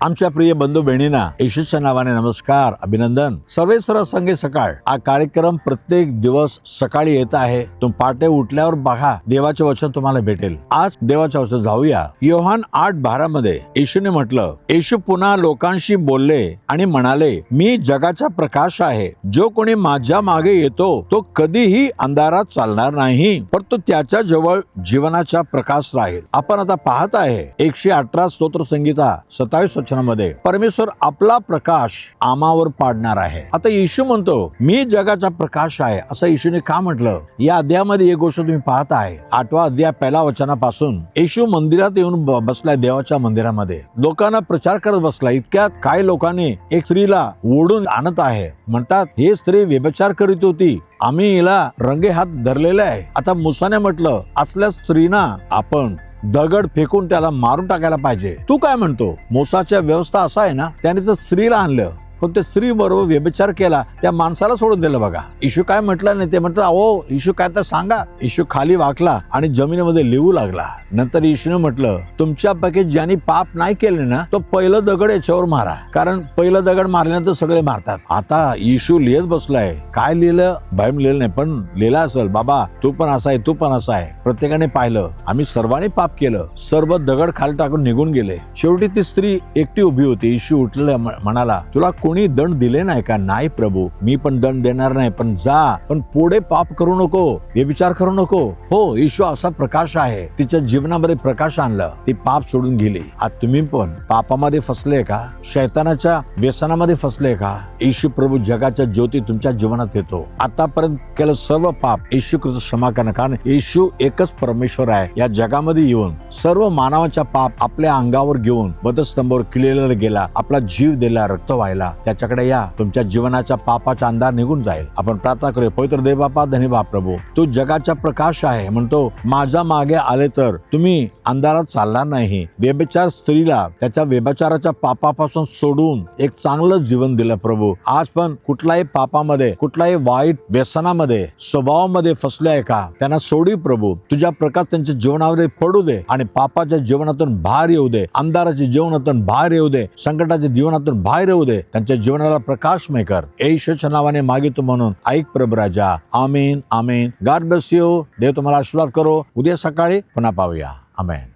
आमच्या प्रिय बंधू बहिणींना येशूच्या नावाने नमस्कार, अभिनंदन. सर्वेसर्व संघे सकाळ हा कार्यक्रम प्रत्येक दिवस सकाळी येत आहे. तुम्ही पहाटे उठल्यावर बघा, देवाचे वचन तुम्हाला भेटेल. आज देवाच्या वचन जाऊया. योहान 8:12 मध्ये येशूने म्हटलं, येशू पुन्हा लोकांशी बोलले आणि म्हणाले, मी जगाचा प्रकाश आहे. जो कोणी माझ्या मागे येतो तो कधीही अंधारात चालणार नाही, परंतु त्याच्या जवळ जीवनाचा प्रकाश राहील. आपण आता पाहत आहे 118 स्तोत्र संगीता 27 वचनामध्ये परमेश्वर आपला प्रकाश आमावर पाडणार आहे. आता येशू म्हणतो, मी जगाचा प्रकाश आहे. असं येशूने का म्हटलं? या अध्यायामध्ये एक गोष्ट तुम्ही पाहत आहे. 8वा अध्याय 1ल्या वचनापासून येशू मंदिरात येऊन बसलाय. देवाच्या मंदिरामध्ये लोकांना प्रचार करत बसला. इतक्यात काही लोकांनी एक स्त्रीला ओढून आणत आहे. म्हणतात, ही स्त्री व्यभिचार करीत होती, आम्ही हिला रंगे हात धरलेले आहे. आता मूसाने म्हटलं, असल्या स्त्रीना आपण दगड फेकून त्याला मारून टाकायला पाहिजे. तू काय म्हणतो? मूसाच्या व्यवस्था असा आहे ना, त्याने तर स्त्रीला आणलं, पण त्या स्त्री बरोबर व्यभिचार केला, त्या माणसाला सोडून दिलं. बघा, येशू काय म्हटलं नाही. ते म्हणतात, अहो येशू काय तर सांगा. येशू खाली वाकला आणि जमिनीमध्ये लिहू लागला. नंतर येशूने म्हटलं, तुमच्यापैकी ज्यांनी पाप नाही केले ना, तो पहिलं दगड याच्यावर मारा. कारण पहिलं दगड मारल्यानंतर सगळे मारतात. आता येशू लिहित बसलाय. काय लिहिलं? भयम लिहिलं नाही, पण लिहिलं असेल, बाबा तू पण असा आहे, तू पण असा आहे. प्रत्येकाने पाहिलं, आम्ही सर्वांनी पाप केलं. सर्व दगड खाली टाकून निघून गेले. शेवटी ती स्त्री एकटी उभी होती. येशू उठलेला म्हणाला, तुला कोणी दंड दिले नाही का? नाही प्रभू, मी पण दंड देणार नाही, पण जा, पण पुढे पाप करू नको, व्यभिचार करू नको. हो, येशू असा प्रकाश आहे. तिच्या जीवनामध्ये प्रकाश आणलं, ती पाप सोडून गेली. आज तुम्ही पण पापामध्ये फसले का? शैतानाच्या व्यसनामध्ये फसले का? येशू प्रभू जगाच्या ज्योती तुमच्या जीवनात येतो. आतापर्यंत केलं सर्व पाप येशू ख्रिस्त क्षमा करणार. कारण येशू एकच परमेश्वर आहे. या जगामध्ये येऊन सर्व मानवाचा पाप आपल्या अंगावर घेऊन वधस्तंभावर किल्लेला गेला, आपला जीव दिला, रक्त व्हायला. त्याच्याकडे या, तुमच्या जीवनाच्या पापाचा अंधार निघून जाईल. आपण प्रार्थना करूया. पवित्र देव बापा, धन्यवाद प्रभू, तू जगाचा प्रकाश आहे. म्हणतो, माझ्या मागे आले तर तुम्ही अंधारात चालणार नाही. व्यभिचार स्त्रीला त्याच्या व्यभिचाराच्या पापापासून सोडून एक चांगलं जीवन दिलं प्रभू. आज पण कुठल्याही पापामध्ये, कुठल्याही वाईट व्यसनामध्ये, स्वभावामध्ये फसले आहे का? त्यांना सोडी प्रभू. तुझ्या प्रकाश त्यांच्या जीवनामध्ये पडू दे आणि पापाच्या जीवनातून बाहेर येऊ दे, अंधाराच्या जीवनातून बाहेर येऊ दे, संकटाच्या जीवनातून बाहेर येऊ दे. त्यांच्या जीवनाला प्रकाशमय कर. येशूच्या नावाने मागितो म्हणून ऐक प्रभू राजा. आमीन, आमीन. God bless you. देव तुम्हाला आशीर्वाद करो. उद्या सकाळी पुन्हा पाहूया. आमेन.